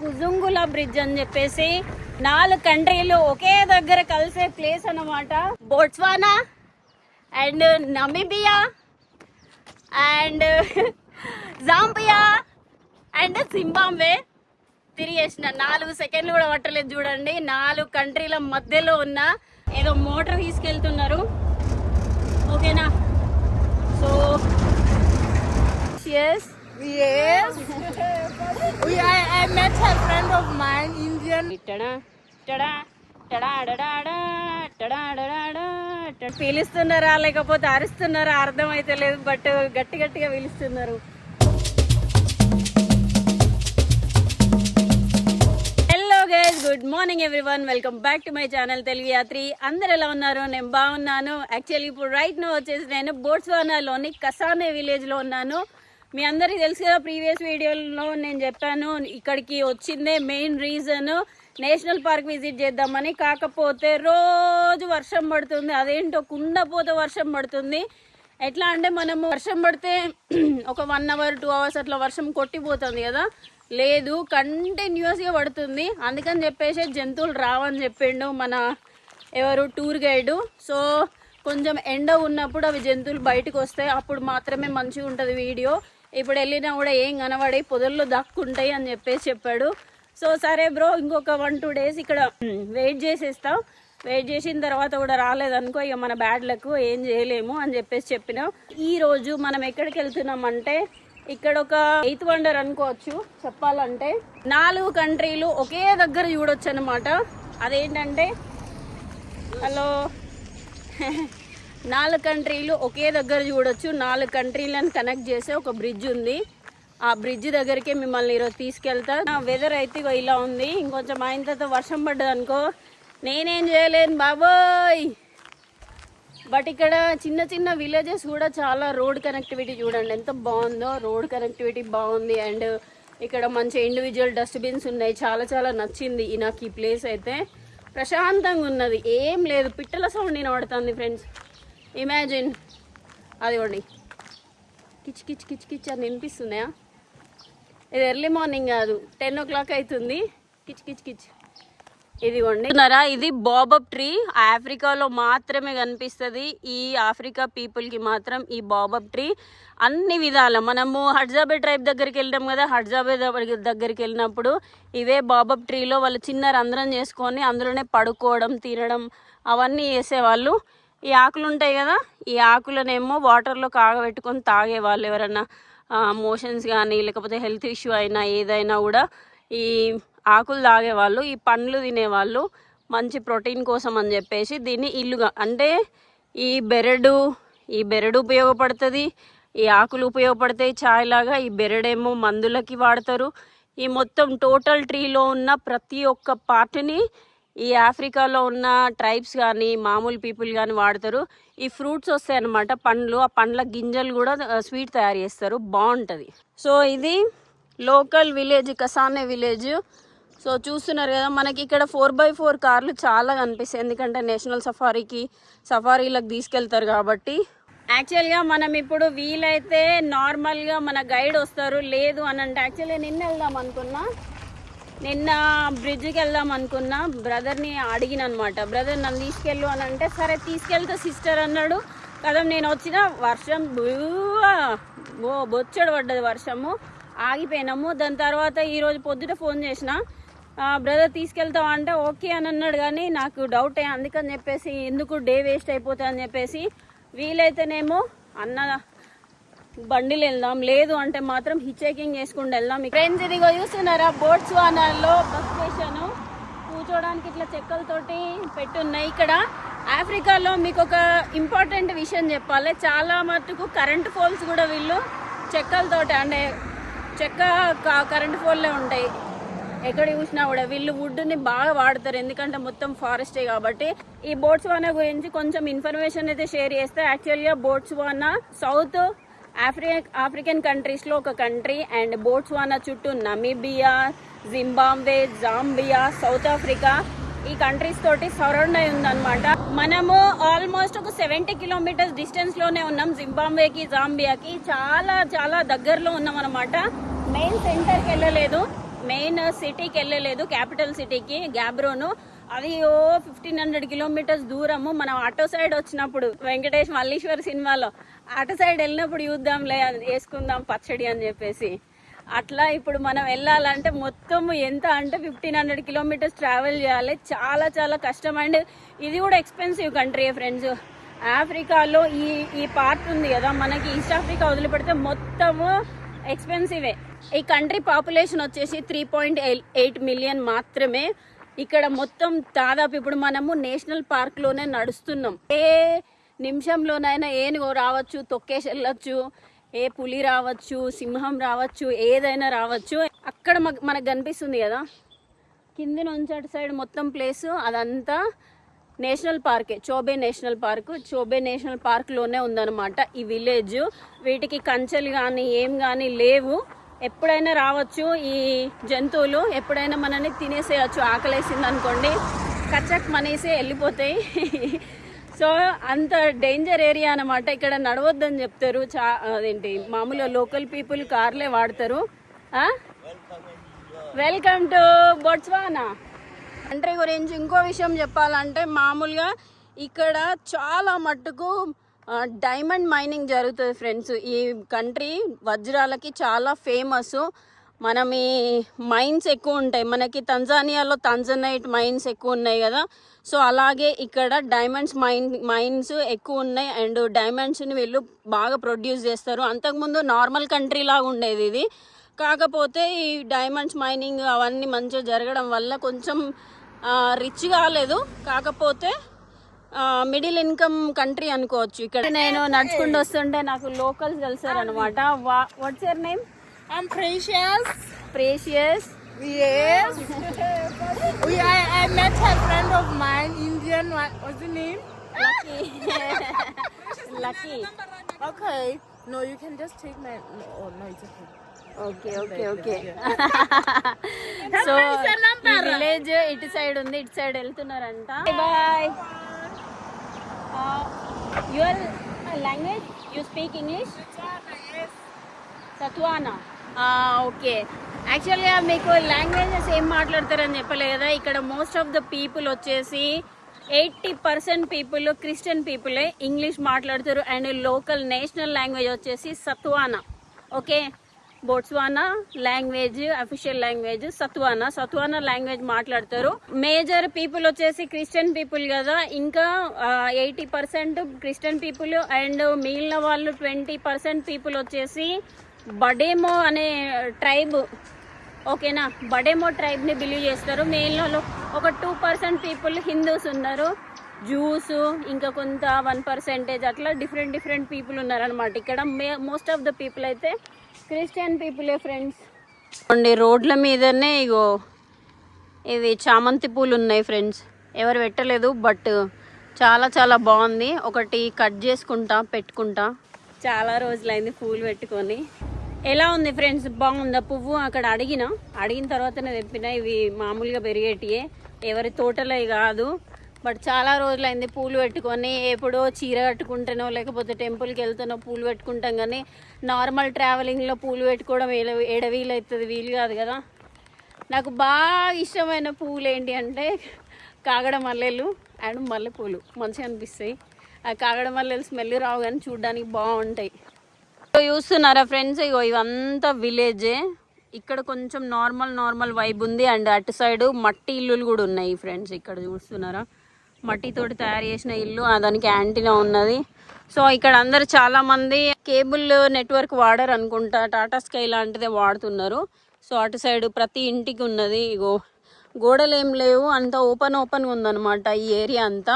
కుజుంగుల bridge అని చెప్పేసి 4 కంట్రీలు ఒకే దగ్గర కలిసే ప్లేస్ అన్నమాట. Botswana and Namibia and Zambia and Zimbabwe తిరిగేసిన 4 సెకండ్లు కూడా పట్టలేదు చూడండి. 4 కంట్రీల మధ్యలో ఉన్న ఏదో మోటార్ తీసుకెళ్తున్నారు. ఓకేనా? So yes I met a friend of mine, Indian. పిలుస్తున్నారా లేకపోతే అరుస్తున్నారా అర్థం అయితే లేదు, బట్ గట్టి గట్టిగా పిలుస్తున్నారు. Hello guys, good morning everyone, welcome back to my channel Telugu Yatri. అందరు ఎలా ఉన్నారు? నేను బాగున్నాను. యాక్చువల్లీ ఇప్పుడు రైట్ నో వచ్చేసి నేను బోట్స్వానాలోని కసానే విలేజ్లో ఉన్నాను. మీ అందరికీ తెలుసు కదా, ప్రీవియస్ వీడియోలో నేను చెప్పాను ఇక్కడికి వచ్చిందే main reason national park visit చేద్దామని. కాకపోతే రోజు వర్షం పడుతుంది, అదేంటో కుండపోతే వర్షం పడుతుంది. ఎట్లా అంటే మనము వర్షం పడితే ఒక 1 అవర్ 2 అవర్స్ అట్లా వర్షం కొట్టిపోతుంది కదా, లేదు కంటిన్యూస్గా పడుతుంది. అందుకని చెప్పేసి జంతువులు రావని చెప్పిండు మన ఎవరు టూర్ గైడు. సో కొంచెం ఎండ ఉన్నప్పుడు అవి జంతువులు బయటకు వస్తాయి, అప్పుడు మాత్రమే మంచిగా ఉంటుంది వీడియో. ఇప్పుడు వెళ్ళినా కూడా ఏం కనబడి పొదల్లో దక్కుంటాయి అని చెప్పేసి చెప్పాడు. సో సరే బ్రో, ఇంకొక 1-2 డేస్ ఇక్కడ వెయిట్ చేసేస్తాం. వెయిట్ చేసిన తర్వాత కూడా రాలేదనుకో ఇక మన బ్యాడ్ లక్, ఏం చేయలేము అని చెప్పేసి చెప్పినాం. ఈరోజు మనం ఎక్కడికి వెళ్తున్నామంటే ఇక్కడ ఒక 8th వండర్ అనుకోవచ్చు చెప్పాలంటే. 4 కంట్రీలు ఒకే దగ్గర చూడొచ్చు అనమాట. అదేంటంటే హలో 4 కంట్రీలు ఒకే దగ్గర చూడొచ్చు. 4 కంట్రీలను కనెక్ట్ చేసే ఒక బ్రిడ్జ్ ఉంది. ఆ బ్రిడ్జ్ దగ్గరికి మిమ్మల్ని ఈరోజు తీసుకెళ్తా. వెదర్ అయితే ఇలా ఉంది. ఇంకొంచెం అయిన తర్వాత వర్షం పడ్డది అనుకో నేనేం చేయలేను బాబోయ్. బట్ ఇక్కడ చిన్న చిన్న విలేజెస్ కూడా చాలా రోడ్ కనెక్టివిటీ చూడండి ఎంత బాగుందో. రోడ్ కనెక్టివిటీ బాగుంది అండ్ ఇక్కడ మంచి ఇండివిజువల్ డస్ట్బిన్స్ ఉన్నాయి. చాలా చాలా నచ్చింది నాకు ఈ ప్లేస్ అయితే. ప్రశాంతంగా ఉన్నది, ఏం లేదు. పిట్టల సౌండ్ వినబడుతుంది ఫ్రెండ్స్. ఇమాజిన్ అదిగోండి కిచ్ కిచ్ కిచ్ కిచ్ అని వినిపిస్తున్నాయా? ఇది ఎర్లీ మార్నింగ్ కాదు, 10 o'clock అవుతుంది. కిచ్ కిచ్ కిచ్. ఇదిగోండి ఇది బాబబ్ ట్రీ. ఆఫ్రికాలో మాత్రమే కనిపిస్తుంది. ఈ ఆఫ్రికా పీపుల్కి మాత్రం ఈ బాబబ్ ట్రీ అన్ని విధాల. మనము హడ్జాబే ట్రైబ్ దగ్గరికి వెళ్ళాం కదా, హడ్జాబే దగ్గరికి వెళ్ళినప్పుడు ఇవే బాబబ్ ట్రీలో వాళ్ళు చిన్న రంధ్రం చేసుకొని అందులోనే పడుకోవడం తినడం అవన్నీ చేసేవాళ్ళు. ఈ ఆకులు ఉంటాయి కదా, ఈ ఆకులనేమో వాటర్లో కాగబెట్టుకొని తాగేవాళ్ళు. ఎవరన్నా మోషన్స్ కానీ లేకపోతే హెల్త్ ఇష్యూ అయినా ఏదైనా కూడా ఈ ఆకులు తాగేవాళ్ళు. ఈ పండ్లు తినేవాళ్ళు మంచి ప్రోటీన్ కోసం అని చెప్పేసి. దీన్ని ఇల్లుగా అంటే ఈ బెరడు ఉపయోగపడుతుంది, ఈ ఆకులు ఉపయోగపడతాయి ఛాయ్ లాగా. ఈ బెరడేమో మందులకి వాడతారు. ఈ మొత్తం టోటల్ ట్రీలో ఉన్న ప్రతి ఒక్క పార్ట్ని ఈ ఆఫ్రికాలో ఉన్న ట్రైబ్స్ కానీ మామూలు పీపుల్ కానీ వాడతారు. ఈ ఫ్రూట్స్ వస్తాయి అన్నమాట, పండ్లు. ఆ పండ్ల గింజలు కూడా స్వీట్ తయారు చేస్తారు, బాగుంటుంది. సో ఇది లోకల్ విలేజ్, కసానే విలేజ్. సో చూస్తున్నారు కదా, మనకి ఇక్కడ 4x4 కార్లు చాలా కనిపిస్తాయి. ఎందుకంటే నేషనల్ సఫారీలకు తీసుకెళ్తారు కాబట్టి. యాక్చువల్గా మనం ఇప్పుడు వీలైతే నార్మల్గా మన గైడ్ వస్తారు, లేదు అని అంటే యాక్చువల్గా నిన్న వెళ్దాం అనుకున్నా, నిన్న బ్రిడ్జ్కి వెళ్దాం అనుకున్నా. బ్రదర్ని అడిగిన అనమాట, బ్రదర్ నన్ను తీసుకెళ్ళు అని అంటే సరే తీసుకెళ్తా సిస్టర్ అన్నాడు కదా. నేను వచ్చిన వర్షం బొచ్చడు పడ్డది వర్షము, ఆగిపోయినాము. దాని తర్వాత ఈరోజు పొద్దుట ఫోన్ చేసిన, బ్రదర్ తీసుకెళ్తావా అంటే ఓకే అని అన్నాడు. కానీ నాకు డౌటే, అందుకని చెప్పేసి ఎందుకు డే వేస్ట్ అయిపోతుంది అని చెప్పేసి వీలైతేనేమో అన్న బండిలు వెళ్దాం, లేదు అంటే మాత్రం హిచ్చేకింగ్ చేసుకుంటూ వెళ్దాం. ఫ్రెండ్స్ ఇదిగో చూస్తున్నారా, బోట్స్వానాలో బస్ స్టేషన్. కూర్చోడానికి ఇట్లా చెక్కలతోటి పెట్టున్నాయి. ఇక్కడ ఆఫ్రికాలో మీకు ఒక ఇంపార్టెంట్ విషయం చెప్పాలి, చాలా మటుకు కరెంట్ పోల్స్ కూడా వీళ్ళు చెక్కలతోటి అంటే కరెంట్ పోల్లే ఉంటాయి ఎక్కడ చూసినా కూడా. వీళ్ళు వుడ్ని బాగా వాడతారు ఎందుకంటే మొత్తం ఫారెస్టే కాబట్టి. ఈ బోట్స్వానా గురించి కొంచెం ఇన్ఫర్మేషన్ అయితే షేర్ చేస్తే, యాక్చువల్గా బోట్స్వానా సౌత్ ఆఫ్రికన్ కంట్రీస్లో ఒక కంట్రీ. అండ్ బోట్స్వానా చుట్టూ Namibia, Zimbabwe, Zambia, south Africa ఈ కంట్రీస్ తోటి సరౌండ్ అయి ఉందన్నమాట. మనము ఆల్మోస్ట్ ఒక 70 kilometers డిస్టెన్స్లోనే ఉన్నాం జింబాబ్వేకి, జాంబియాకి. చాలా చాలా దగ్గరలో ఉన్నాం అనమాట. మెయిన్ సెంటర్కి వెళ్ళలేదు. మెయిన్ సిటీకి వెళ్ళలేదు, క్యాపిటల్ సిటీకి గ్యాబ్రోను. అది 1500 కిలోమీటర్స్ దూరము. మనం అటో సైడ్ వచ్చినప్పుడు వెంకటేష్ మల్లీశ్వర్ సినిమాలో అటో సైడ్ వెళ్ళినప్పుడు చూద్దాంలే వేసుకుందాం పచ్చడి అని చెప్పేసి, అట్లా ఇప్పుడు మనం వెళ్ళాలంటే మొత్తం ఎంత అంటే 1500 కిలోమీటర్స్ ట్రావెల్ చేయాలి. చాలా చాలా కష్టం. అండ్ ఇది కూడా ఎక్స్పెన్సివ్ కంట్రీ ఫ్రెండ్స్. ఆఫ్రికాలో ఈ పార్ట్ ఉంది కదా మనకి, ఈస్ట్ ఆఫ్రికా వదిలిపెడితే మొత్తము ఎక్స్పెన్సివే. ఈ కంట్రీ పాపులేషన్ వచ్చేసి 3.8 మిలియన్ మాత్రమే. ఇక్కడ మొత్తం దాదాపు ఇప్పుడు మనము నేషనల్ పార్క్లోనే నడుస్తున్నాం. ఏ నిమిషంలోనైనా ఏనుగో రావచ్చు, తొక్కేసి వెళ్ళచ్చు, ఏ పులి రావచ్చు, సింహం రావచ్చు, ఏదైనా రావచ్చు. అక్కడ మనకు కనిపిస్తుంది కదా కింది నుంచి అటు సైడ్ మొత్తం ప్లేస్ అదంతా నేషనల్ పార్కే, చోబే నేషనల్ పార్క్. చోబే నేషనల్ పార్క్లోనే ఉందన్నమాట ఈ విలేజ్. వీటికి కంచెలు కానీ ఏం కానీ లేవు. ఎప్పుడైనా రావచ్చు ఈ జంతువులు, ఎప్పుడైనా మనల్ని తినేసేయచ్చు. ఆకలేసింది అనుకోండి కచ్చక్ మనేసే వెళ్ళిపోతాయి. సో అంత డేంజర్ ఏరియా అనమాట. ఇక్కడ నడవద్దని చెప్తారు. అదేంటి మామూలుగా లోకల్ పీపుల్ కార్లే వాడతారు. Welcome to బొట్స్వానా. కంట్రీ గురించి ఇంకో విషయం చెప్పాలంటే మామూలుగా ఇక్కడ చాలా మట్టుకు డైమండ్ మైనింగ్ జరుగుతుంది ఫ్రెండ్స్. ఈ కంట్రీ వజ్రాలకి చాలా ఫేమస్. మనం ఈ మైన్స్ ఎక్కువ ఉంటాయి మనకి. తంజానియాలో తంజనైట్ మైన్స్ ఎక్కువ ఉన్నాయి కదా, సో అలాగే ఇక్కడ డైమండ్స్ మైన్స్ ఎక్కువ ఉన్నాయి. అండ్ డైమండ్స్ని వీళ్ళు బాగా ప్రొడ్యూస్ చేస్తారు. అంతకుముందు నార్మల్ కంట్రీ లాగా ఉండేది ఇది. కాకపోతే ఈ డైమండ్స్ మైనింగ్ అవన్నీ మంచిగా జరగడం వల్ల కొంచెం రిచ్ కాలేదు, కాకపోతే మిడిల్ ఇన్కమ్ కంట్రీ అనుకోవచ్చు. ఇక్కడ నేను నడుచుకుంటూ వస్తుంటే నాకు లోకల్స్ కలిసారు అనమాట. Watts your name? I'm Precious. Precious. Yes. I met a friend of mine, Indian. What's the name? Lucky. Lucky. Okay. No, you can just take my. No, it's okay. Okay. So ఈ village ఇటు side ఉంది, ఇటు side వెళ్తున్నారంట. Bye. Your language you speak English? Setswana. Okay. యాక్చువల్గా మీకు languages ఏం మాట్లాడతారని చెప్పలేదు కదా. ఇక్కడ మోస్ట్ ఆఫ్ ద పీపుల్ వచ్చేసి 80% పీపుల్ క్రిస్టియన్ పీపులే ఇంగ్లీష్ మాట్లాడతారు. అండ్ లోకల్ నేషనల్ లాంగ్వేజ్ వచ్చేసి Setswana. Okay, Botswana language official language Setswana language మాట్లాడతారు. మేజర్ పీపుల్ వచ్చేసి క్రిస్టియన్ పీపుల్ కదా, ఇంకా 80% క్రిస్టియన్ పీపుల్. అండ్ మిగిలిన వాళ్ళు 20% పీపుల్ వచ్చేసి బడేమో అనే ట్రైబ్. ఓకేనా, బడేమో ట్రైబ్ని బిలీవ్ చేస్తారు. మిగిలిన ఒక 2% పీపుల్ హిందూస్ ఉన్నారు, జూస్, ఇంకా కొంత 1% అట్లా డిఫరెంట్ పీపుల్ ఉన్నారనమాట. ఇక్కడ మోస్ట్ ఆఫ్ ద పీపుల్ అయితే క్రిస్టియన్ పీపులే ఫ్రెండ్స్. రోడ్ల మీదనే ఇగో ఇవి చామంతి పూలు ఉన్నాయి ఫ్రెండ్స్. ఎవరు పెట్టలేదు, బట్ చాలా చాలా బాగుంది. ఒకటి కట్ చేసుకుంటా పెట్టుకుంటా. చాలా రోజులైంది పూలు పెట్టుకొని. ఎలా ఉంది ఫ్రెండ్స్, బాగుందా పువ్వు? అక్కడ అడిగిన తర్వాతనే తెప్పిన. ఇవి మామూలుగా పెరిగేటియే, ఎవరి తోటలే కాదు. బట్ చాలా రోజులైంది పూలు పెట్టుకొని. ఎప్పుడో చీర కట్టుకుంటానో లేకపోతే టెంపుల్కి వెళ్తానో పూలు పెట్టుకుంటాం, కానీ నార్మల్ ట్రావెలింగ్లో పూలు పెట్టుకోవడం వీలు అవుతుంది, వీలు కాదు కదా. నాకు బాగా ఇష్టమైన పువ్వులు ఏంటి అంటే కాగడ మల్లెలు అండ్ మల్లెపూలు. మంచిగా అనిపిస్తాయి. ఆ కాగడ మల్లెలు స్మెల్ రావు కానీ చూడడానికి బాగుంటాయి. చూస్తున్నారా ఫ్రెండ్స్, ఇగో ఇవంతా విలేజే. ఇక్కడ కొంచెం నార్మల్ వైబ్ ఉంది. అండ్ అటు సైడ్ మట్టి ఇల్లులు కూడా ఉన్నాయి ఫ్రెండ్స్. ఇక్కడ చూస్తున్నారా, మట్టితోటి తయారు చేసిన ఇల్లు, దానికి యాంటీనా ఉన్నది. సో ఇక్కడ అందరు చాలా మంది కేబుల్ నెట్వర్క్ వాడరు అనుకుంటా, టాటా స్కై లాంటిదే వాడుతున్నారు. సో అటు సైడ్ ప్రతి ఇంటికి ఉన్నది. ఇగో గోడలు ఏం లేవు, అంతా ఓపెన్గా ఉందన్నమాట ఈ ఏరియా అంతా.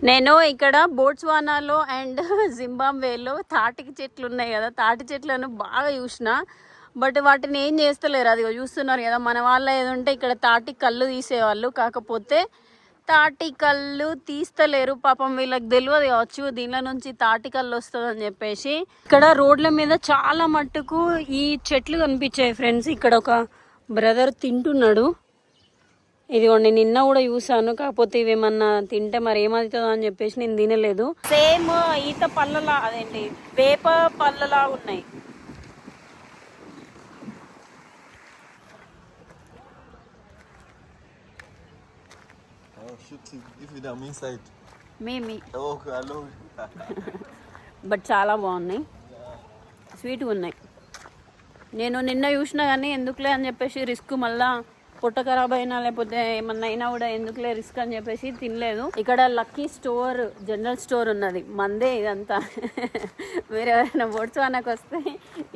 నేను ఇక్కడ బోట్స్వానాలో అండ్ జింబాబ్వేలో తాటి చెట్లు ఉన్నాయి కదా, తాటి చెట్లను బాగా చూసిన. బట్ వాటిని ఏం చేస్తలేరు. అది చూస్తున్నారు కదా, మన వాళ్ళ ఏదంటే ఇక్కడ తాటి కళ్ళు తీసేవాళ్ళు, కాకపోతే తాటి కళ్ళు తీస్తలేరు. పాపం వీళ్ళకి తెలియదు కావచ్చు దీనిలో నుంచి తాటి కళ్ళు వస్తుంది అని చెప్పేసి. ఇక్కడ రోడ్ల మీద చాలా మట్టుకు ఈ చెట్లు కనిపించాయి ఫ్రెండ్స్. ఇక్కడ ఒక బ్రదర్ తింటున్నాడు. ఇదిగోండి, నిన్న కూడా చూసాను, కాకపోతే ఇవేమన్నా తింటే మరి ఏమవుతుందో అని చెప్పేసి నేను తినలేదు. సేమ్ ఈత పళ్ళలా, అదేంటి వేప పళ్ళలా ఉన్నాయి. shooting. If I'm inside. Me Oh, hello. But చాలా బాగున్నాయి, స్వీట్గా ఉన్నాయి. నేను నిన్న చూసినా కానీ ఎందుకులే అని చెప్పేసి రిస్క్, మళ్ళా పొట్ట ఖరాబ్ అయినా లేకపోతే ఏమన్నా అయినా కూడా ఎందుకులే రిస్క్ అని చెప్పేసి తినలేదు. ఇక్కడ లక్కీ స్టోర్, జనరల్ స్టోర్ ఉన్నది, మందే ఇదంతా. మీరు ఎవరైనా బోట్స్వానాకు వస్తే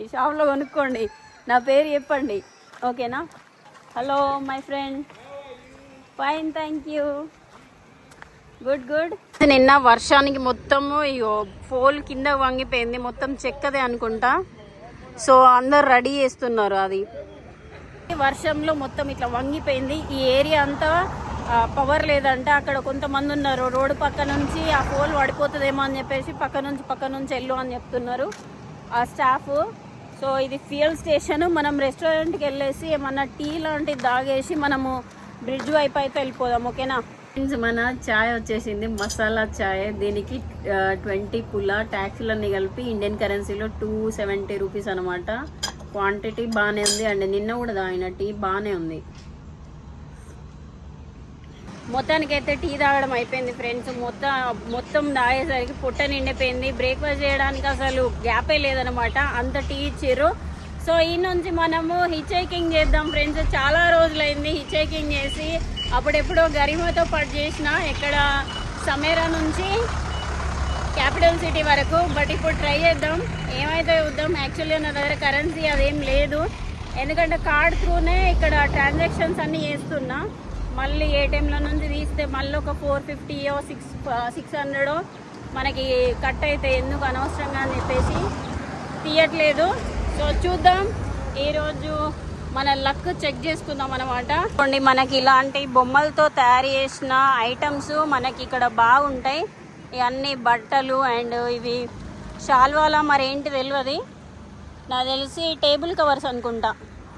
ఈ షాప్లో కొనుక్కోండి, నా పేరు చెప్పండి, ఓకేనా? Hello my friend, fine, thank you, good good. నిన్న వర్షానికి మొత్తము ఇగో పోల్ కింద వంగిపోయింది, మొత్తం చెక్కదే అనుకుంటా. సో అందరు రెడీ చేస్తున్నారు. అది వర్షంలో మొత్తం ఇట్లా వంగిపోయింది. ఈ ఏరియా అంతా పవర్ లేదంటే అక్కడ కొంతమంది ఉన్నారు, రోడ్డు పక్క నుంచి ఆ పోల్ పడిపోతుందేమో అని చెప్పేసి పక్క నుంచి వెళ్ళు అని చెప్తున్నారు ఆ స్టాఫ్. సో ఇది ఫ్యూయల్ స్టేషన్. మనం రెస్టారెంట్కి వెళ్ళేసి ఏమన్నా టీ లాంటివి తాగేసి మనము బ్రిడ్జ్ వైపు అయితే వెళ్ళిపోదాం, ఓకేనా? మన చాయ్ వచ్చేసింది, మసాలా చాయ్. దీనికి 20 పులా ట్యాక్స్లన్నీ కలిపి ఇండియన్ కరెన్సీలో 270 రూపీస్ అనమాట. క్వాంటిటీ బాగానే ఉంది, అండ్ నిన్న కూడా తాగిన టీ బాగానే ఉంది. మొత్తానికైతే టీ తాగడం అయిపోయింది ఫ్రెండ్స్. మొత్తం తాగేసరికి పొట్ట నిండిపోయింది. బ్రేక్ఫాస్ట్ చేయడానికి అసలు గ్యాపే లేదనమాట, అంత టీ ఇచ్చారు. సో ఈ నుంచి మనము హిచ్ హైకింగ్ చేద్దాం ఫ్రెండ్స్. చాలా రోజులైంది హిచ్ హైకింగ్ చేసి. అప్పుడెప్పుడో గరిమాతో పాటు చేసిన ఇక్కడ సమేరా నుంచి క్యాపిటల్ సిటీ వరకు. బట్ ఇప్పుడు ట్రై చేద్దాం, ఏమైతే చూద్దాం. యాక్చువల్గా నా దగ్గర కరెన్సీ అదేం లేదు, ఎందుకంటే కార్డ్ త్రూనే ఇక్కడ ట్రాన్సాక్షన్స్ అన్నీ చేస్తున్నా. మళ్ళీ ఏటీఎంలో నుంచి తీస్తే మళ్ళీ ఒక 450 600 మనకి కట్ అయితే ఎందుకు అనవసరంగా అని చెప్పేసి తీయట్లేదు. సో చూద్దాం, ఈరోజు మన లక్ చెక్ చేసుకుందాం అనమాట. మనకి ఇలాంటి బొమ్మలతో తయారు చేసిన ఐటమ్స్ మనకి ఇక్కడ బాగుంటాయి. ఇవన్నీ బట్టలు అండ్ ఇవి షాల్వాలా మరేంటి తెలియదు, నాకు తెలిసి టేబుల్ కవర్స్ అనుకుంటా.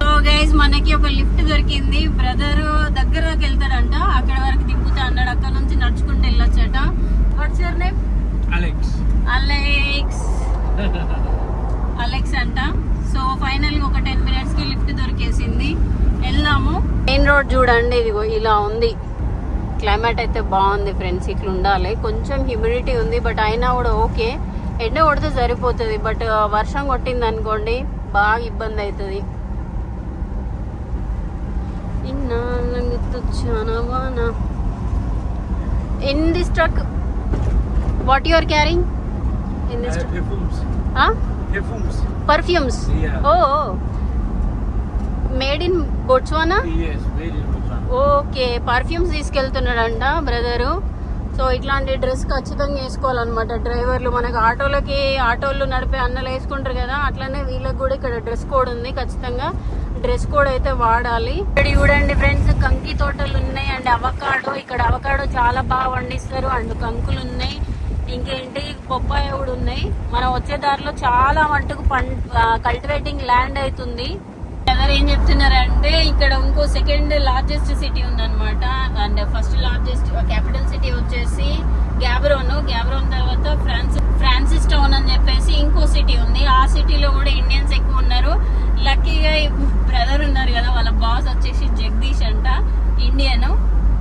సో గైజ్ మనకి ఒక లిఫ్ట్ దొరికింది. బ్రదర్ దగ్గరకి వెళ్తాడంట, అక్కడ వరకు దింపుతా అన్నాడు. అక్కడ నుంచి నడుచుకుంటూ వెళ్ళొచ్చట. What's your name? అలెక్స్ అంట. సో ఫైనల్ ఒక 10 minutes కి లిఫ్ట్ దొరికేసింది, వెళ్దాము. మెయిన్ రోడ్ చూడండి, ఇదిగో ఇలా ఉంది. క్లైమేట్ అయితే బాగుంది ఫ్రెండ్స్, ఇట్లా ఉండాలి. కొంచెం హ్యూమిడిటీ ఉంది, బట్ అయినా కూడా ఓకే. ఎండ కొడితే సరిపోతుంది, బట్ వర్షం కొట్టింది అనుకోండి బాగా ఇబ్బంది అవుతుంది. In this truck what you are carrying in this perfumes? Yeah. Oh, made in Botswana? Yes, made in Botswana. Okay, perfumes తీసుకెళ్తున్నాడంట బ్రదరు. సో ఇట్లాంటి డ్రెస్ ఖచ్చితంగా వేసుకోవాలన్నమాట డ్రైవర్లు. మనకు ఆటోలు నడిపే అన్నలు వేసుకుంటారు కదా, అట్లనే వీళ్ళకి కూడా ఇక్కడ డ్రెస్ కోడ్ ఉంది. ఖచ్చితంగా డ్రెస్ కోడ్ అయితే వాడాలి. ఇక్కడ చూడండి ఫ్రెండ్స్, కంకి తోటలు ఉన్నాయి అండ్ అవకాడో. ఇక్కడ అవకాడో చాలా బాగా పండిస్తారు అండ్ కంకులు ఉన్నాయి. ఇంకేంటి బొప్పాయి కూడా ఉన్నాయి. మనం వచ్చే దారిలో చాలా మట్టుకు కల్టివేటింగ్ ల్యాండ్ అవుతుంది. ఎవరు ఏం చెప్తున్నారంటే ఇక్కడ ఇంకో సెకండ్ లార్జెస్ట్ సిటీ ఉందన్నమాట. And first largest capital city వచ్చేసి గ్యాబ్రోన్ తర్వాత ఫ్రాన్సిస్ టౌన్ అని చెప్పేసి ఇంకో సిటీ ఉంది. ఆ సిటీలో కూడా ఇండియన్స్ ఎక్కువ ఉన్నారు. లక్కీగా బ్రదర్ ఉన్నారు కదా, వాళ్ళ బాస్ వచ్చేసి జగదీష్ అంట, ఇండియన్.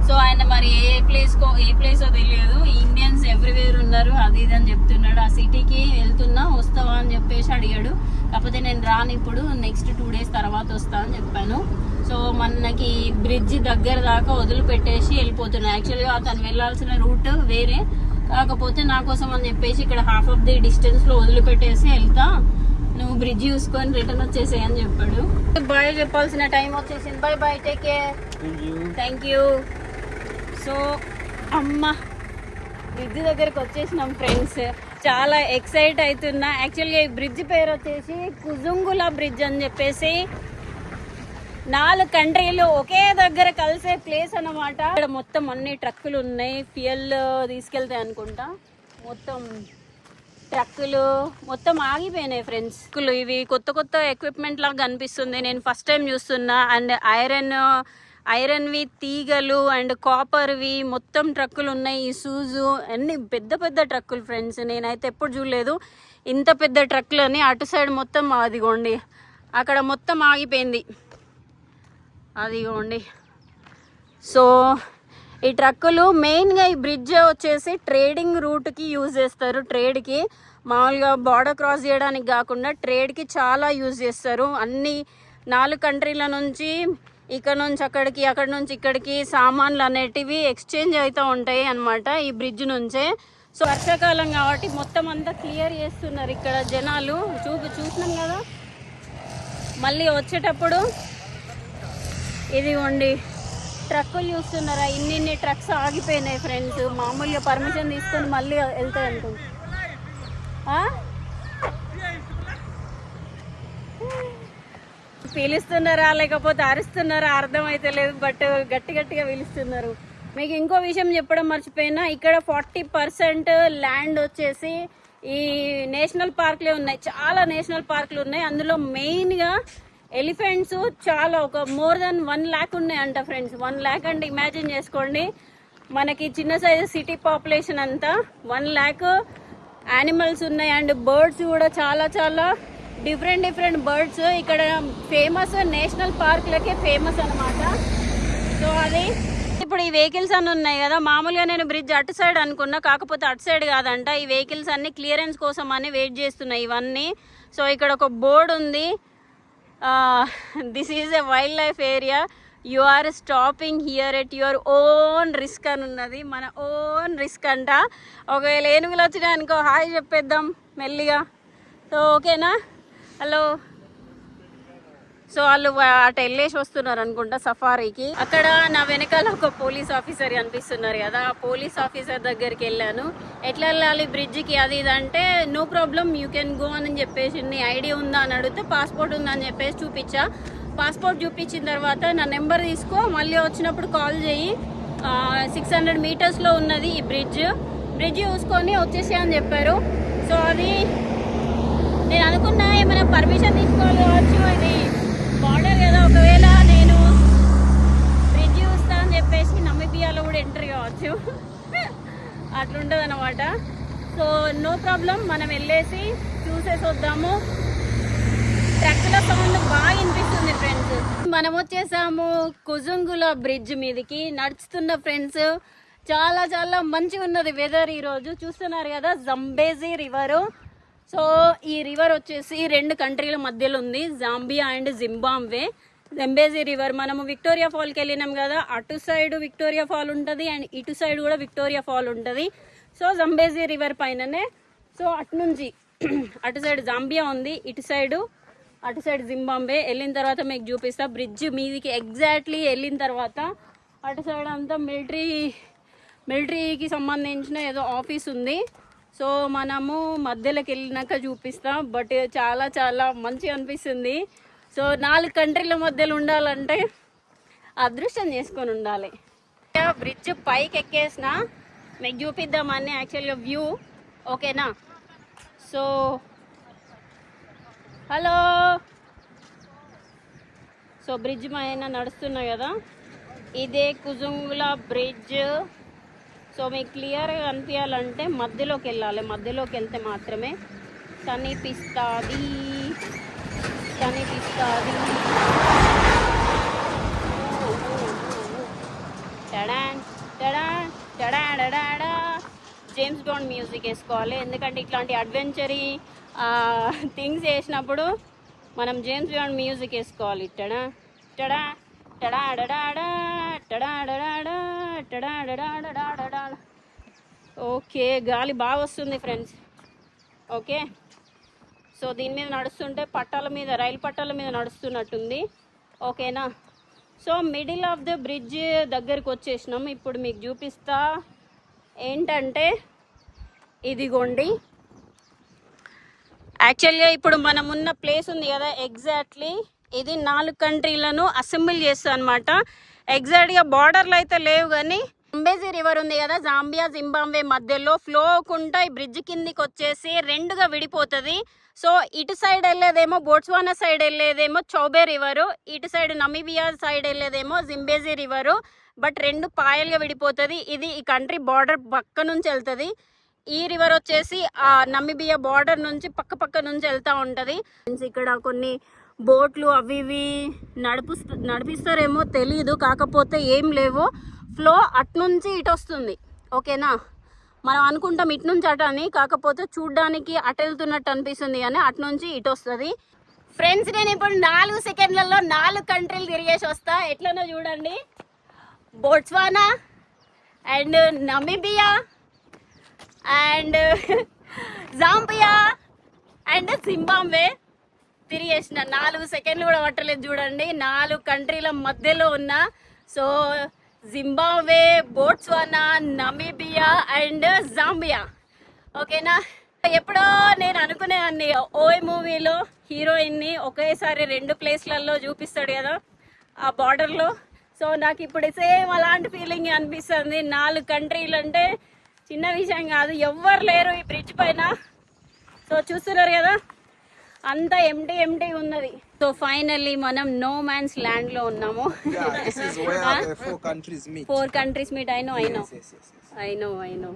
సో ఆయన మరి ఏ ప్లేసో తెలియదు. ఇండియన్స్ ఎవ్రీవేర్ ఉన్నారు, అది ఇది అని చెప్తున్నాడు. ఆ సిటీకి వెళ్తున్నా, వస్తావా అని చెప్పేసి అడిగాడు. కాకపోతే నేను రాను, ఇప్పుడు నెక్స్ట్ 2 days తర్వాత వస్తా అని చెప్పాను. సో మనకి బ్రిడ్జ్ దగ్గర దాకా వదిలిపెట్టేసి వెళ్ళిపోతున్నా. యాక్చువల్గా అతను వెళ్ళాల్సిన రూట్ వేరే, కాకపోతే నా కోసం అని చెప్పేసి ఇక్కడ హాఫ్ ఆఫ్ ది డిస్టెన్స్ లో వదిలిపెట్టేసి వెళ్తా, నువ్వు బ్రిడ్జ్ చూసుకొని రిటర్న్ వచ్చేసేయ్ అని చెప్పాడు. బాయ్ చెప్పాల్సిన టైం వచ్చేసింది. By by, take care, thank you. So అమ్మ బ్రిడ్జ్ దగ్గరికి వచ్చేసినాం ఫ్రెండ్స్. చాలా ఎక్సైట్ అవుతున్నా. యాక్చువల్గా ఈ బ్రిడ్జ్ పేరు వచ్చేసి కుజుంగుల బ్రిడ్జ్ అని చెప్పేసి 4 కంట్రీలు ఒకే దగ్గర కలిసే ప్లేస్ అన్నమాట. ఇక్కడ మొత్తం అన్ని ట్రక్కులు ఉన్నాయి, ఫ్యూయల్ తీసుకెళ్తాయి అనుకుంటా. మొత్తం ట్రక్కులు మొత్తం ఆగిపోయినాయి ఫ్రెండ్స్. ఇవి కొత్త ఎక్విప్మెంట్ లాగా కనిపిస్తుంది, నేను ఫస్ట్ టైం చూస్తున్నా. అండ్ ఐరన్వి తీగలు అండ్ కాపర్వి మొత్తం ట్రక్కులు ఉన్నాయి. ఈ సూజు అన్ని పెద్ద ట్రక్కులు ఫ్రెండ్స్, నేనైతే ఎప్పుడు చూడలేదు ఇంత పెద్ద ట్రక్కులు అని. అటు సైడ్ మొత్తం అదిగోండి, అక్కడ మొత్తం ఆగిపోయింది అదిగోండి. సో ఈ ట్రక్కులు మెయిన్గా ఈ బ్రిడ్జ్ వచ్చేసి ట్రేడింగ్ రూట్కి యూజ్ చేస్తారు. ట్రేడ్కి మామూలుగా బార్డర్ క్రాస్ చేయడానికి కాకుండా ట్రేడ్కి చాలా యూజ్ చేస్తారు. అన్ని 4 కంట్రీల నుంచి ఇక్కడ నుంచి అక్కడికి, అక్కడి నుంచి ఇక్కడికి సామాన్లు అనేటివి ఎక్స్చేంజ్ అవుతూ ఉంటాయి అన్నమాట ఈ బ్రిడ్జ్ నుంచే. సో వర్షాకాలం కాబట్టి మొత్తం అంతా క్లియర్ చేస్తున్నారు ఇక్కడ జనాలు. చూసినాం కదా. మళ్ళీ వచ్చేటప్పుడు ఇదిగోండి ట్రక్కులు చూస్తున్నారా, ఇన్ని ట్రక్స్ ఆగిపోయినాయి ఫ్రెండ్స్. మామూలుగా పర్మిషన్ తీసుకొని మళ్ళీ వెళ్తాయి అనుకుంటా. పిలుస్తున్నారా లేకపోతే అరుస్తున్నారా అర్థమైతే లేదు, బట్ గట్టిగా పిలుస్తున్నారు. మీకు ఇంకో విషయం చెప్పడం మర్చిపోయినా, ఇక్కడ 40% ల్యాండ్ వచ్చేసి ఈ నేషనల్ పార్క్లే ఉన్నాయి. చాలా నేషనల్ పార్క్లు ఉన్నాయి. అందులో మెయిన్గా ఎలిఫెంట్స్ చాలా, ఒక మోర్ దెన్ 1 lakh ఉన్నాయంట ఫ్రెండ్స్. 1 lakh అంటే ఇమాజిన్ చేసుకోండి, మనకి చిన్న సైజు సిటీ పాపులేషన్ అంతా 1 lakh యానిమల్స్ ఉన్నాయి. అండ్ బర్డ్స్ కూడా చాలా డిఫరెంట్ బర్డ్స్ ఇక్కడ ఫేమస్, నేషనల్ పార్క్లకే ఫేమస్ అనమాట. సో అది ఇప్పుడు ఈ వెహికల్స్ అన్నీ ఉన్నాయి కదా, మామూలుగా నేను బ్రిడ్జ్ అటు సైడ్ అనుకున్నా, కాకపోతే అటు సైడ్ కాదంట. ఈ వెహికల్స్ అన్ని క్లియరెన్స్ కోసం అని వెయిట్ చేస్తున్నాయి ఇవన్నీ. సో ఇక్కడ ఒక బోర్డు ఉంది, this is a wildlife area, you are stopping here at your own risk అని ఉన్నది. మన ఓన్ రిస్క్ అంట. ఒకవేళ ఏనుగులు వచ్చినా అనుకో హాయ్ చెప్పేద్దాం మెల్లిగా. సో ఓకేనా, హలో. సో వాళ్ళు అటు వెళ్ళేసి వస్తున్నారు అనుకుంటా సఫారీకి. అక్కడ నా వెనకాల ఒక పోలీస్ ఆఫీసర్ కనిపిస్తున్నారు కదా, ఆ పోలీస్ ఆఫీసర్ దగ్గరికి వెళ్ళాను. ఎట్లా వెళ్ళాలి బ్రిడ్జ్కి అది ఇది అంటే, no problem you can go అని చెప్పేసి, నీ ఐడి ఉందా అని అడిగితే పాస్పోర్ట్ ఉందా అని చెప్పేసి చూపించా. పాస్పోర్ట్ చూపించిన తర్వాత నా నెంబర్ తీసుకో, మళ్ళీ వచ్చినప్పుడు కాల్ చేయి, 600 meters ఉన్నది ఈ బ్రిడ్జ్ చూసుకొని వచ్చేసి అని చెప్పారు. సో అది నేను అనుకున్నా ఏమైనా పర్మిషన్ తీసుకోవాలి కావచ్చు, ఇది బార్డర్ కదా, ఒకవేళ నేను బ్రిడ్జ్ చూస్తా అని చెప్పేసి నమీబియాలో కూడా ఎంటర్ కావచ్చు, అట్లుంటుంది అనమాట. సో నో ప్రాబ్లం, మనం వెళ్ళేసి చూసేసి వద్దాము. ట్రక్కుల సౌండ్ బాగా వినిపిస్తుంది ఫ్రెండ్స్. మనం వచ్చేసాము కుజుంగుల బ్రిడ్జ్ మీదకి నడుస్తున్న ఫ్రెండ్స్. చాలా మంచిగా ఉన్నది వెదర్ ఈరోజు. చూస్తున్నారు కదా జంబేజీ రివరు. సో ఈ రివర్ వచ్చేసి 2 కంట్రీల మధ్యలో ఉంది, Zambia and Zimbabwe. Zambezi river, మనము విక్టోరియా ఫాల్కి వెళ్ళినాం కదా, అటు సైడ్ విక్టోరియా ఫాల్ ఉంటుంది అండ్ ఇటు సైడ్ కూడా విక్టోరియా ఫాల్ ఉంటుంది. సో జంబేజీ రివర్ పైననే. సో అటు నుంచి అటు సైడ్ జాంబియా ఉంది, అటు సైడ్ జింబాబ్వే. వెళ్ళిన తర్వాత మీకు చూపిస్తా బ్రిడ్జ్ మీదికి. ఎగ్జాక్ట్లీ వెళ్ళిన తర్వాత అటు సైడ్ అంతా మిలిటరీకి సంబంధించిన ఏదో ఆఫీస్ ఉంది. సో మనము మధ్యలోకి వెళ్ళినాక చూపిస్తాం. బట్ చాలా మంచిగా అనిపిస్తుంది. సో 4 కంట్రీల మధ్యలో ఉండాలంటే అదృష్టం చేసుకొని ఉండాలి. బ్రిడ్జ్ పైకి ఎక్కేసిన మీకు చూపిద్దామని యాక్చువల్గా వ్యూ, ఓకేనా. So hello. సో బ్రిడ్జ్ పైన నడుస్తున్నా కదా, ఇదే కుజుంగుల బ్రిడ్జ్. సో మీకు క్లియర్గా కనిపించాలంటే మధ్యలోకి వెళ్ళాలి, మధ్యలోకి వెళ్తే మాత్రమే కనిపిస్తుంది. జేమ్స్ బాండ్ మ్యూజిక్ వేసుకోవాలి, ఎందుకంటే ఇట్లాంటి అడ్వెంచరీ థింగ్స్ వేసినప్పుడు మనం జేమ్స్ బాండ్ మ్యూజిక్ వేసుకోవాలి. Ta-da ta-da ta-da ta-da ta-da ta-da. Okay, గాలి బాగా వస్తుంది ఫ్రెండ్స్. ఓకే, సో దీని మీద నడుస్తుంటే రైలు పట్టాల మీద నడుస్తున్నట్టుంది. ఓకేనా. So middle of the bridge దగ్గరికి వచ్చేసినాం. ఇప్పుడు మీకు చూపిస్తా ఏంటంటే, ఇదిగోండి యాక్చువల్గా ఇప్పుడు మనం ఉన్న ప్లేస్ ఉంది కదా, ఎగ్జాక్ట్లీ ఇది 4 కంట్రీలను అసెంబుల్ చేస్తా అనమాట. ఎగ్జాక్ట్గా బార్డర్లు అయితే లేవు, కానీ జంబేజీ రివర్ ఉంది కదా, జాంబియా జింబాబ్వే మధ్యలో ఫ్లో అవ్వకుండా ఈ బ్రిడ్జ్ కిందికి వచ్చేసి 2గా విడిపోతుంది. సో ఇటు సైడ్ వెళ్ళేదేమో బోట్స్వానా సైడ్ వెళ్ళేదేమో చౌబే రివరు, ఇటు సైడ్ నమీబియా సైడ్ వెళ్ళేదేమో జింబేజీ రివరు. బట్ 2 పాయలుగా విడిపోతుంది. ఇది ఈ కంట్రీ బార్డర్ పక్క నుంచి వెళ్తుంది. ఈ రివర్ వచ్చేసి ఆ నమీబియా బార్డర్ నుంచి పక్క నుంచి వెళ్తూ ఉంటుంది. ఇక్కడ కొన్ని బోట్లు అవి ఇవి నడిపిస్తారేమో తెలీదు, కాకపోతే ఏం లేవు. ఫ్లో అట్నుంచి ఇటు వస్తుంది. ఓకేనా, మనం అనుకుంటాం ఇటు నుంచి అటు అని, కాకపోతే చూడ్డానికి అటు వెళ్తున్నట్టు అనిపిస్తుంది కానీ అటు నుంచి ఇటు వస్తుంది. ఫ్రెండ్స్, నేను ఇప్పుడు 4 సెకండ్లలో 4 కంట్రీలు తిరిగేసి వస్తా. ఎట్లనో చూడండి. Botswana and Namibia and Zambia and Zimbabwe తిరిగేసిన. 4 సెకండ్లు కూడా పట్టలేదు చూడండి. 4 కంట్రీల మధ్యలో ఉన్న. So Zimbabwe, Botswana, Namibia and Zambia. ఓకేనా, ఎప్పుడో నేను అనుకునేదాన్ని ఓయ్ మూవీలో హీరోయిన్ని ఒకేసారి 2 ప్లేస్లలో చూపిస్తాడు కదా ఆ బార్డర్లో. సో నాకు ఇప్పుడు సేమ్ అలాంటి ఫీలింగ్ అనిపిస్తుంది. 4 కంట్రీలు అంటే చిన్న విషయం కాదు. ఎవ్వరు లేరు ఈ బ్రిడ్జ్ పైన. సో చూస్తున్నారు కదా, అంతా ఎంటీ ఉన్నది. సో ఫైనల్లీ మనం నో మ్యాన్స్ ల్యాండ్ లో ఉన్నాము. 4 countries meet. I know.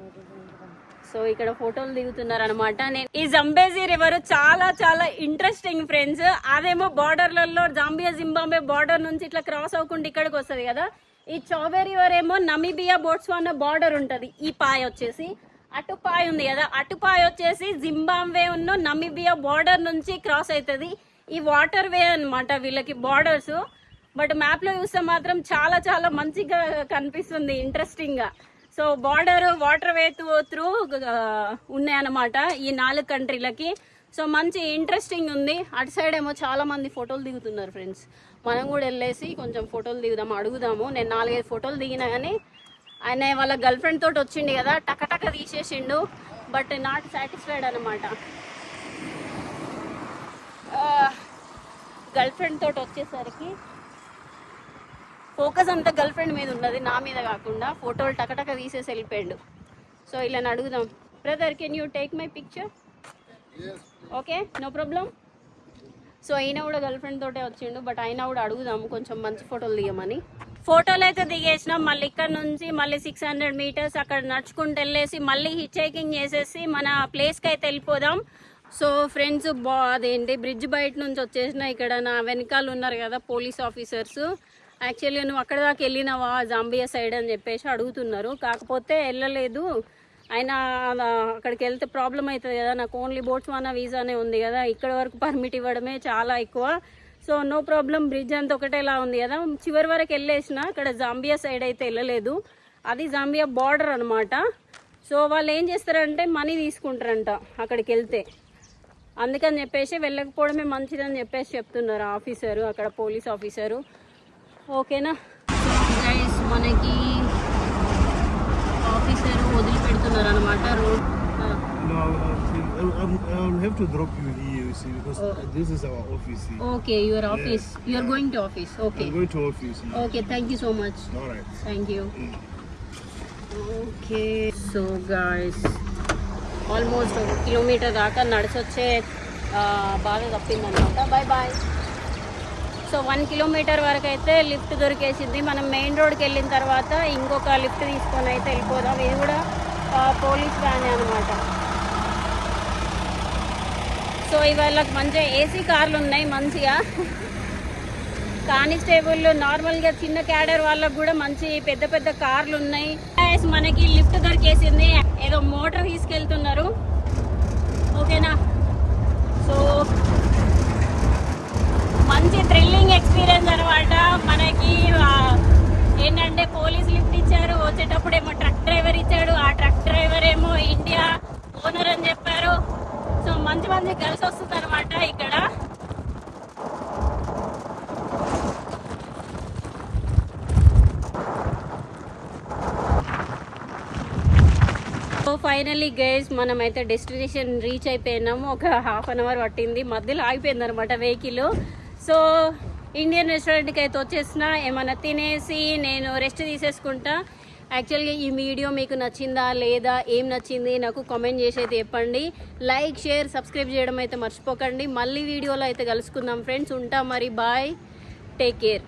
So ఇక్కడ ఫోటోలు దిగుతున్నారు అనమాట. నేను ఈ జంబేజీ రివర్ చాలా చాలా ఇంట్రెస్టింగ్ ఫ్రెండ్స్. అదేమో బార్డర్లలో జాంబియా జింబాబ్వే బార్డర్ నుంచి ఇట్లా క్రాస్ అవ్వకుండా ఇక్కడికి వస్తుంది కదా. ఈ చౌబే రివర్ ఏమో నమీబియా బోట్స్వానా బార్డర్ ఉంటది. ఈ పాయ వచ్చేసి అటు పాయ ఉంది కదా, అటు పాయ వచ్చేసి జింబాబ్వే ఉన్న నమీబియా బార్డర్ నుంచి క్రాస్ అవుతుంది. ఈ వాటర్ వే అనమాట వీళ్ళకి బార్డర్స్. బట్ మ్యాప్ లో చూస్తే మాత్రం చాలా చాలా మంచిగా కనిపిస్తుంది, ఇంట్రెస్టింగ్ గా. So border water way through ఉన్నాయన్నమాట ఈ 4 కంట్రీలకి. సో మంచి ఇంట్రెస్టింగ్ ఉంది. అటు సైడ్ ఏమో చాలా మంది ఫోటోలు దిగుతున్నారు ఫ్రెండ్స్. మనం కూడా వెళ్ళేసి కొంచెం ఫోటోలు దిగుదాము, అడుగుదాము. నేను 4-5 ఫోటోలు దిగినా కానీ ఆయన వాళ్ళ గర్ల్ ఫ్రెండ్ తోటి వచ్చిండు కదా, టకటక తీసేసిండు. బట్ నాట్ సాటిస్ఫైడ్ అనమాట. గర్ల్ ఫ్రెండ్ తోటి వచ్చేసరికి ఫోకస్ అంతా గర్ల్ ఫ్రెండ్ మీద ఉన్నది, నా మీద కాకుండా. ఫోటోలు టకటక తీసేసి వెళ్ళిపోయాడు. సో ఇలా అడుగుదాం. Brother, can you take my picture? Okay, no problem. So అయినా కూడా గర్ల్ ఫ్రెండ్ తోటే వచ్చిండు. బట్ అయినా కూడా అడుగుదాము కొంచెం మంచి ఫోటోలు దిగమని. ఫోటోలు అయితే దిగేసినాం. మళ్ళీ ఇక్కడ నుంచి మళ్ళీ 600 meters అక్కడ నడుచుకుంటూ వెళ్ళేసి మళ్ళీ హిచ్ హైకింగ్ చేసేసి మన ప్లేస్కి అయితే వెళ్ళిపోదాం. సో ఫ్రెండ్స్, అదేంటి బ్రిడ్జ్ బయట నుంచి వచ్చేసిన. ఇక్కడ నా వెనకాల ఉన్నారు కదా పోలీస్ ఆఫీసర్స్. యాక్చువల్గా నువ్వు అక్కడ దాకా వెళ్ళినావా జాంబియా సైడ్ అని చెప్పేసి అడుగుతున్నారు. కాకపోతే వెళ్ళలేదు. అయినా అక్కడికి వెళ్తే ప్రాబ్లం అవుతుంది కదా, నాకు ఓన్లీ బోట్స్వానా వీసానే ఉంది కదా, ఇక్కడ వరకు పర్మిట్ ఇవ్వడమే చాలా ఎక్కువ. సో నో ప్రాబ్లం, బ్రిడ్జ్ అంతా ఒకటేలా ఉంది కదా. చివరి వరకు వెళ్ళేసిన. అక్కడ జాంబియా సైడ్ అయితే వెళ్ళలేదు, అది జాంబియా బార్డర్ అనమాట. సో వాళ్ళు ఏం చేస్తారంటే మనీ తీసుకుంటారంట అక్కడికి వెళ్తే. అందుకని చెప్పేసి వెళ్ళకపోవడమే మంచిదని చెప్పేసి చెప్తున్నారు ఆఫీసరు, అక్కడ పోలీస్ ఆఫీసరు. ఓకేనా గైస్, మనకి ఆఫీసర్ వదిలిపెడుతున్నారు అనమాట road. I'll have to drop you here, you see, because this is our office here. Okay, your office. Yeah. You are going to office. Okay. I'm going to office. Yeah. Okay, thank you so much. All right. Thank you. Okay, so guys, almost 1 kilometer దాకా నడిచొచ్చే బాధ తప్పిందనమాట. Bye bye. So 1 kilometer వరకు అయితే lift దొరికేసింది. మనం main రోడ్కి వెళ్ళిన తర్వాత ఇంకొక లిఫ్ట్ తీసుకొని అయితే వెళ్ళిపోదాం. ఇది కూడా పోలీస్ వ్యాన్ అనమాట. సో ఇవాళ మంచిగా ఏసీ కార్లు ఉన్నాయి మంచిగా. కానిస్టేబుల్ నార్మల్గా చిన్న క్యాడర్ వాళ్ళకు కూడా మంచి పెద్ద పెద్ద కార్లు ఉన్నాయి. మనకి లిఫ్ట్ దొరికేసింది. ఏదో మోటార్ తీసుకెళ్తున్నారు. ఓకేనా, సో మంచి థ్రిల్లింగ్ ఎక్స్పీరియన్స్ అనమాట. మనకి ఏంటంటే పోలీస్ లిఫ్ట్ ఇచ్చారు, వచ్చేటప్పుడు ఏమో ట్రక్ డ్రైవర్ ఇచ్చాడు. ఆ ట్రక్ డ్రైవర్ ఏమో ఇండియా ఓనర్ అని చెప్పారు. సో మంచి మంచి కలిసి వస్తుంది అనమాట ఇక్కడ. సో ఫైనలీ గైస్, మనమైతే డెస్టినేషన్ రీచ్ అయిపోయినాము. ఒక 1/2 hour పట్టింది, మధ్యలో ఆగిపోయింది అనమాట వెహికల్. సో ఇండియన్ రెస్టారెంట్కి అయితే వచ్చేసిన. ఏమైనా తినేసి నేను రెస్ట్ తీసేసుకుంటా. యాక్చువల్గా ఈ వీడియో మీకు నచ్చిందా లేదా, ఏం నచ్చింది నాకు కామెంట్ చేసి అయితే చెప్పండి. లైక్, షేర్, సబ్స్క్రైబ్ చేయడం అయితే మర్చిపోకండి. మళ్ళీ వీడియోలో అయితే కలుసుకుందాం ఫ్రెండ్స్. ఉంటా మరి, బాయ్, టేక్ కేర్.